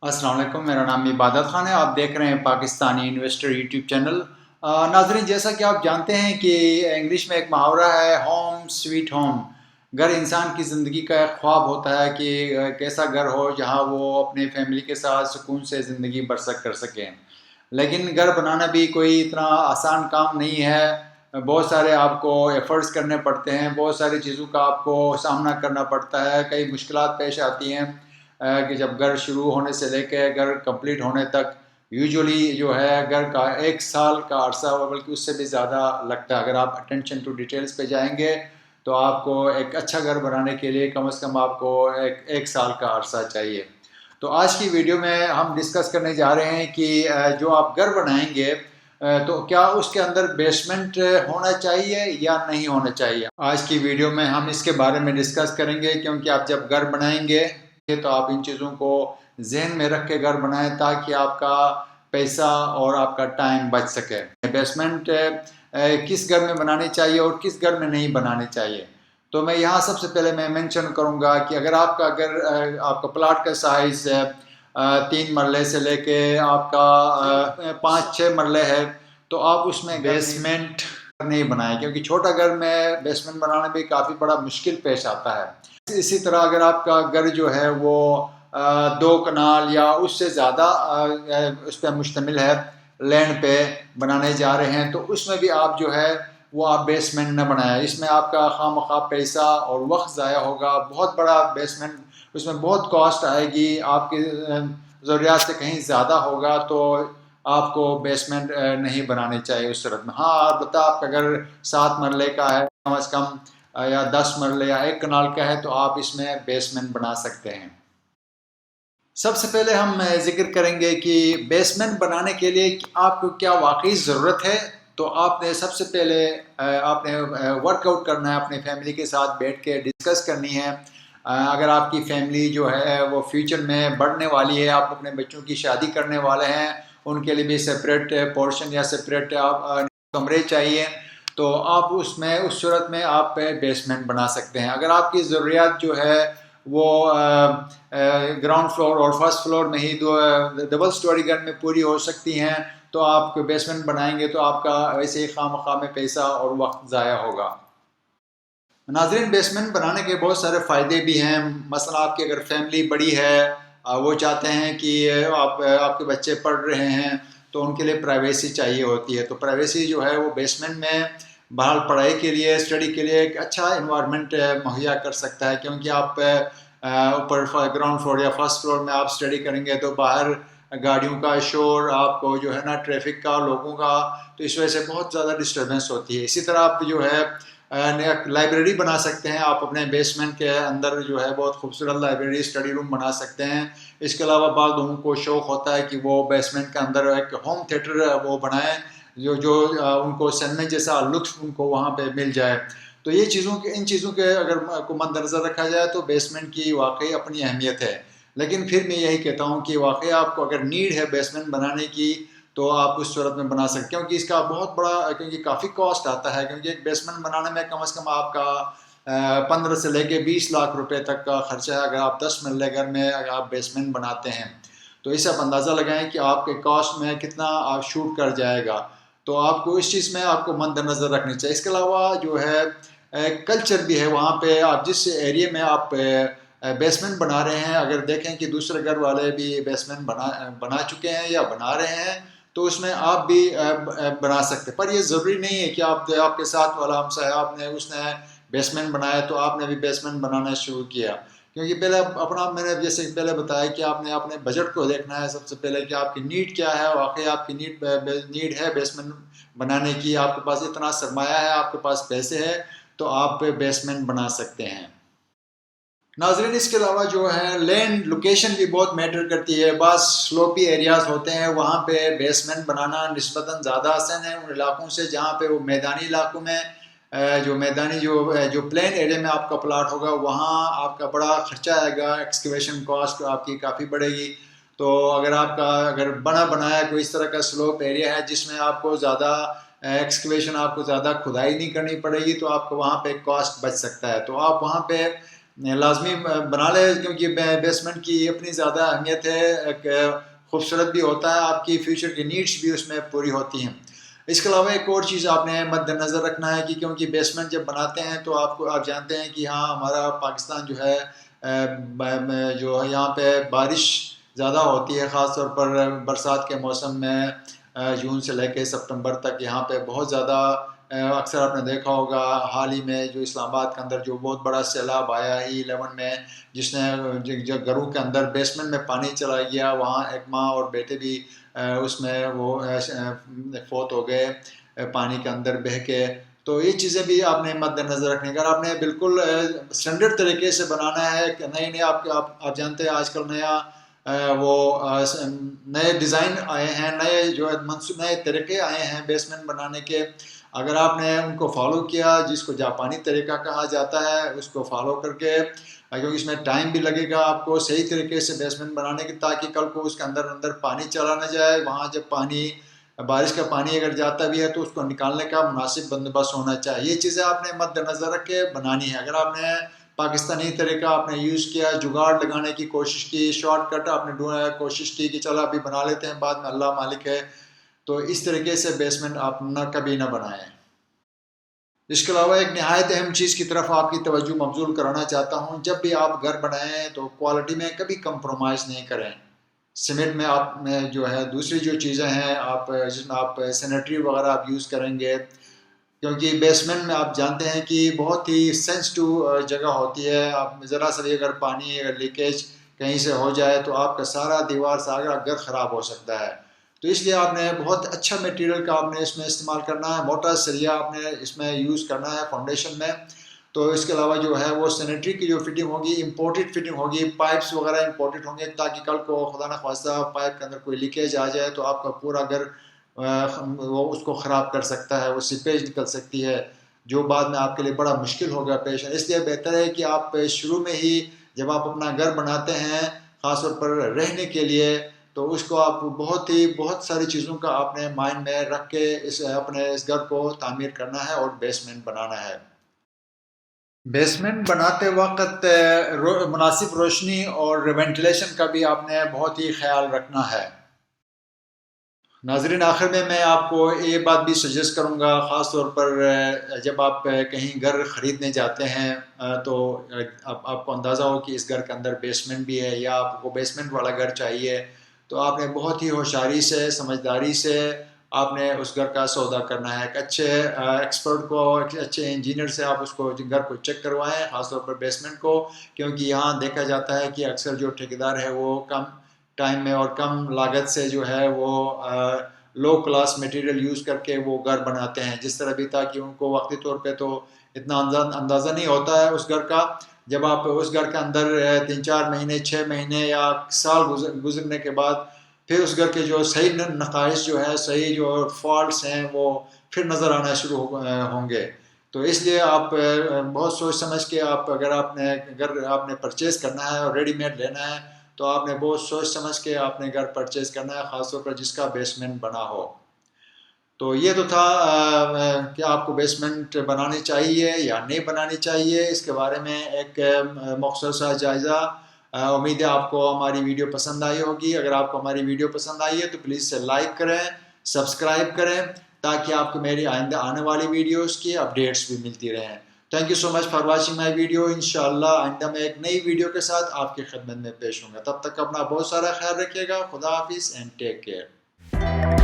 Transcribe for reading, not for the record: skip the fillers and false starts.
अस्सलाम वालेकुम, मेरा नाम इबादत खान है। आप देख रहे हैं पाकिस्तानी इन्वेस्टर यूट्यूब चैनल। नाजरीन, जैसा कि आप जानते हैं कि इंग्लिश में एक मुहावरा है, होम स्वीट होम। घर इंसान की ज़िंदगी का एक ख्वाब होता है कि एक ऐसा घर हो जहां वो अपने फैमिली के साथ सुकून से ज़िंदगी बसर कर सकें। लेकिन घर बनाना भी कोई इतना आसान काम नहीं है। बहुत सारे आपको एफ़र्ट्स करने पड़ते हैं, बहुत सारी चीज़ों का आपको सामना करना पड़ता है, कई मुश्किलात पेश आती हैं कि जब घर शुरू होने से लेकर घर कंप्लीट होने तक यूजुअली जो है घर का 1 साल का अरसा हो, बल्कि उससे भी ज़्यादा लगता है। अगर आप अटेंशन टू डिटेल्स पे जाएंगे तो आपको एक अच्छा घर बनाने के लिए कम से कम आपको एक साल का अरसा चाहिए। तो आज की वीडियो में हम डिस्कस करने जा रहे हैं कि जो आप घर बनाएंगे तो क्या उसके अंदर बेसमेंट होना चाहिए या नहीं होना चाहिए। आज की वीडियो में हम इसके बारे में डिस्कस करेंगे, क्योंकि आप जब घर बनाएंगे तो आप इन चीज़ों को जहन में रख के घर बनाएं ताकि आपका पैसा और आपका टाइम बच सके। बेसमेंट किस घर में बनानी चाहिए और किस घर में नहीं बनानी चाहिए। तो मैं यहाँ सबसे पहले मैं मेंशन करूँगा कि अगर आपका अगर आपका प्लाट का साइज़ 3 मरले से लेके आपका 5-6 मरले है तो आप उसमें बेसमेंट नहीं बनाएं, क्योंकि छोटा घर में बेसमेंट बनाना भी काफ़ी बड़ा मुश्किल पेश आता है। इसी तरह अगर आपका घर जो है वो 2 कनाल या उससे ज़्यादा उस पर मुश्तमिल है, लैंड पे बनाने जा रहे हैं, तो उसमें भी आप जो है वो आप बेसमेंट न बनाएं। इसमें आपका खामखा पैसा और वक्त ज़ाया होगा। बहुत बड़ा बेसमेंट, उसमें बहुत कॉस्ट आएगी, आपकी ज़रूरियात से कहीं ज़्यादा होगा, तो आपको बेसमेंट नहीं बनानी चाहिए उस सूरत में। हाँ, अलबत्ता आपका अगर 7 मरले का है कम से कम या 10 मरले या 1 कनाल का है तो आप इसमें बेसमेंट बना सकते हैं। सबसे पहले हम जिक्र करेंगे कि बेसमेंट बनाने के लिए आपको क्या वाकई ज़रूरत है। तो आपने सबसे पहले आपने वर्कआउट करना है, अपने फैमिली के साथ बैठ के डिस्कस करनी है। अगर आपकी फैमिली जो है वो फ्यूचर में बढ़ने वाली है, आप अपने बच्चों की शादी करने वाले हैं, उनके लिए भी सेपरेट पोर्शन या सेपरेट कमरे चाहिए, तो आप उसमें उस सूरत में आप बेसमेंट बना सकते हैं। अगर आपकी ज़रूरियात जो है वो ग्राउंड फ्लोर और फर्स्ट फ्लोर में ही दो डबल स्टोरी घर में पूरी हो सकती हैं, तो आप बेसमेंट बनाएंगे तो आपका वैसे ही खामखा में पैसा और वक्त ज़ाया होगा। नाज़रीन, बेसमेंट बनाने के बहुत सारे फ़ायदे भी हैं। मसलन आपकी अगर फैमिली बड़ी है, वो चाहते हैं कि आपके बच्चे पढ़ रहे हैं तो उनके लिए प्राइवेसी चाहिए होती है, तो प्राइवेसी जो है वो बेसमेंट में बहरहाल पढ़ाई के लिए, स्टडी के लिए एक अच्छा इन्वायरमेंट मुहैया कर सकता है। क्योंकि आप ऊपर ग्राउंड फ्लोर या फर्स्ट फ्लोर में आप स्टडी करेंगे तो बाहर गाड़ियों का शोर, आपको जो है ना ट्रैफिक का, लोगों का, तो इस वजह से बहुत ज़्यादा डिस्टर्बेंस होती है। इसी तरह आप जो है लाइब्रेरी बना सकते हैं। आप अपने बेसमेंट के अंदर जो है बहुत खूबसूरत लाइब्रेरी, स्टडी रूम बना सकते हैं। इसके अलावा बाद लोगों को शौक़ होता है कि वो बेसमेंट के अंदर एक होम थिएटर वो बनाएं, जो जो उनको सिनेमा जैसा लुत्फ़ उनको वहाँ पे मिल जाए। तो ये इन चीज़ों के अगर को मद्देनज़र रखा जाए तो बेसमेंट की वाकई अपनी अहमियत है। लेकिन फिर मैं यही कहता हूँ कि वाकई आपको अगर नीड है बेसमेंट बनाने की तो आप उस सूरत में बना सकते हैं, क्योंकि इसका बहुत बड़ा, क्योंकि काफ़ी कॉस्ट आता है। क्योंकि एक बेसमेंट बनाने में कम से कम आपका 15 से लेके 20 लाख रुपए तक का खर्चा है। अगर आप 10 मरले घर में अगर आप बेसमेंट बनाते हैं तो इससे आप अंदाज़ा लगाएं कि आपके कॉस्ट में कितना आप शूट कर जाएगा। तो आपको इस चीज़ में आपको मद्देनज़र रखनी चाहिए। इसके अलावा जो है कल्चर भी है वहाँ पे। आप जिस एरिया में आप बेसमेंट बना रहे हैं, अगर देखें कि दूसरे घर वाले भी बेसमेंट बना चुके हैं या बना रहे हैं, तो उसमें आप भी बना सकते हैं। पर ये ज़रूरी नहीं है कि आपके साथ वाला हमसाया आपने उसने बेसमेंट बनाया तो आपने भी बेसमेंट बनाना शुरू किया। क्योंकि पहले अपना, मैंने जैसे पहले बताया कि आपने अपने बजट को देखना है सबसे पहले कि आपकी नीड क्या है। वाकई आपकी नीड है बेसमेंट बनाने की, आपके पास इतना सरमाया है, आपके पास पैसे है, तो आप बेसमेंट बना सकते हैं। नाज़रीन, इसके अलावा जो है लैंड लोकेशन भी बहुत मैटर करती है। बस स्लोपी एरियाज़ होते हैं, वहाँ पे बेसमेंट बनाना निस्बतन ज़्यादा आसान है उन इलाकों से जहाँ पे वो मैदानी इलाकों में जो प्लेन एरिया में आपका प्लाट होगा वहाँ आपका बड़ा खर्चा आएगा, एक्सकेवेशन कॉस्ट आपकी काफ़ी बढ़ेगी। तो अगर बना बनाया कोई इस तरह का स्लोप एरिया है जिसमें आपको ज़्यादा एक्सकेवेशन, आपको ज़्यादा खुदाई नहीं करनी पड़ेगी, तो आपको वहाँ पे कॉस्ट बच सकता है। तो आप वहाँ पे لازمی بنا لے، کیونکہ بیسمنٹ کی اپنی زیادہ اہمیت ہے، خوبصورت بھی ہوتا ہے، آپ کی فیوچر کی نیڈس بھی اس میں پوری ہوتی ہیں۔ اس کے علاوہ ایک اور چیز آپ نے مد نظر رکھنا ہے کہ کیونکہ بیسمنٹ جب بناتے ہیں تو آپ جانتے ہیں کہ ہاں ہمارا پاکستان جو ہے جو یہاں پہ بارش زیادہ ہوتی ہے، خاص طور پر برسات کے موسم میں جون سے لے کے ستمبر تک یہاں پہ بہت زیادہ اکثر آپ نے دیکھا ہوگا حال ہی میں جو اسلام آباد کے اندر جو بہت بڑا سیلاب آیا E11 میں، جس نے جو گھروں کے اندر بیسمنٹ میں پانی چلا گیا، وہاں ایک ماں اور بیٹے بھی اس میں وہ فوت ہو گئے پانی کے اندر بہہ کے۔ تو یہ چیزیں بھی آپ نے مد نظر رکھنی، اگر آپ نے بالکل اسٹینڈرڈ طریقے سے بنانا ہے کہ نئے آپ جانتے ہیں آج کل وہ نئے ڈیزائن آئے ہیں، نئے طریقے آئے ہیں بیسمنٹ بنانے کے، اگر آپ نے ان کو فالو کیا، جس کو جاپانی طریقہ کہا جاتا ہے، اس کو فالو کر کے، کیونکہ اس میں ٹائم بھی لگے گا آپ کو صحیح طریقے سے بیسمنٹ بنانے کی، تاکہ کل کو اس کے اندر پانی چلا نہ جائے، وہاں جب بارش کا پانی اگر جاتا بھی ہے تو اس کو نکالنے کا مناسب بندوبست ہونا چاہیے۔ یہ چیزیں آپ نے مد نظر رکھ کے بنانی ہے۔ اگر آپ نے پاکستانی طریقہ آپ نے یوز کیا، جگاڑ لگانے کی کوشش کی، شارٹ کٹ آپ نے کوشش کی کہ چلو ابھی بنا لیتے ہیں بعد میں اللہ مالک ہے، تو اس طریقے سے بیسمنٹ آپ کبھی نہ بنائیں۔ اس کے علاوہ ایک نہایت اہم چیز کی طرف آپ کی توجہ مبذول کرانا چاہتا ہوں، جب بھی آپ گھر بنائیں تو کوالٹی میں کبھی کمپرومائز نہیں کریں۔ سیمنٹ میں آپ میں جو ہے دوسری جو چیزیں ہیں جس میں آپ سینیٹری وغیرہ آپ یوز کریں گے، کیونکہ بیسمنٹ میں آپ جانتے ہیں کہ بہت ہی سینسٹیو جگہ ہوتی ہے، آپ ذرا سا بھی اگر پانی اگر لیکیج کہیں سے ہو جائے تو آپ کا سارا دیوار سارا گھر خراب ہو سکتا ہے۔ تو اس لیے آپ نے بہت اچھا میٹیریل کا آپ نے اس میں استعمال کرنا ہے، موٹا سریا آپ نے اس میں یوز کرنا ہے فاؤنڈیشن میں۔ تو اس کے علاوہ جو ہے وہ سینیٹری کی جو فٹنگ ہوگی امپورٹڈ فٹنگ ہوگی، پائپس وغیرہ امپورٹڈ ہوں گے، تاکہ کل کو خدا نہ خواستہ پائپ کے اندر کوئی لیکیج آ جائے تو آپ کا پورا گھر وہ اس کو خراب کر سکتا ہے، وہ سیپیج نکل سکتی ہے، جو بعد میں آپ کے لیے بڑا مشکل ہوگا پیش۔ اس لیے بہتر ہے کہ آپ شروع میں ہی جب آپ اپنا گھر بناتے ہیں خاص طور پر رہنے کے لیے، تو اس کو آپ بہت ساری چیزوں کا آپ نے مائنڈ میں رکھ کے اپنے اس گھر کو تعمیر کرنا ہے اور بیسمنٹ بنانا ہے۔ بیسمنٹ بناتے وقت مناسب روشنی اور وینٹیلیشن کا بھی آپ نے بہت ہی خیال رکھنا ہے۔ ناظرین، آخر میں آپ کو یہ بات بھی سجیسٹ کروں گا، خاص طور پر جب آپ کہیں گھر خریدنے جاتے ہیں تو آپ کو اندازہ ہو کہ اس گھر کے اندر بیسمنٹ بھی ہے یا آپ کو بیسمنٹ والا گھر چاہیے، تو آپ نے بہت ہی ہوشیاری سے، سمجھداری سے آپ نے اس گھر کا سودا کرنا ہے۔ ایک اچھے ایکسپرٹ کو، ایک اچھے انجینئر سے آپ اس کو گھر کو چیک کروائیں، خاص طور پر بیسمنٹ کو، کیونکہ یہاں دیکھا جاتا ہے کہ اکثر جو ٹھیکیدار ہے وہ کم ٹائم میں اور کم لاگت سے جو ہے وہ لو کلاس میٹیریل یوز کر کے وہ گھر بناتے ہیں، جس طرح بھی تاکہ ان کو وقتی طور پہ تو اتنا اندازہ نہیں ہوتا ہے اس گھر کا۔ جب آپ اس گھر کے اندر 3-4 مہینے، 6 مہینے یا سال گزرنے کے بعد پھر اس گھر کے جو صحیح نقائص جو ہے، صحیح جو فالٹس ہیں وہ پھر نظر آنا شروع ہوں گے۔ تو اس لیے آپ بہت سوچ سمجھ کے اگر آپ نے پرچیز کرنا ہے اور ریڈی میڈ لینا ہے تو آپ نے بہت سوچ سمجھ کے آپ نے گھر پرچیز کرنا ہے، خاص طور پر جس کا بیسمنٹ بنا ہو۔ تو یہ تو تھا کہ آپ کو بیسمنٹ بنانی چاہیے یا نہیں بنانی چاہیے، اس کے بارے میں ایک مختصر سا جائزہ۔ امید ہے آپ کو ہماری ویڈیو پسند آئی ہوگی۔ اگر آپ کو ہماری ویڈیو پسند آئی ہے تو پلیز سے لائک کریں، سبسکرائب کریں، تاکہ آپ کو میری آئندہ آنے والی ویڈیوز کی اپڈیٹس بھی ملتی رہیں۔ Thank you so much for watching my video. انشاءاللہ آئندہ میں ایک نئی ویڈیو کے ساتھ آپ کی خدمت میں پیش ہوں گا۔ تب تک اپنا بہت سارا خیال رکھیے گا۔ خدا حافظ اینڈ ٹیک کیئر۔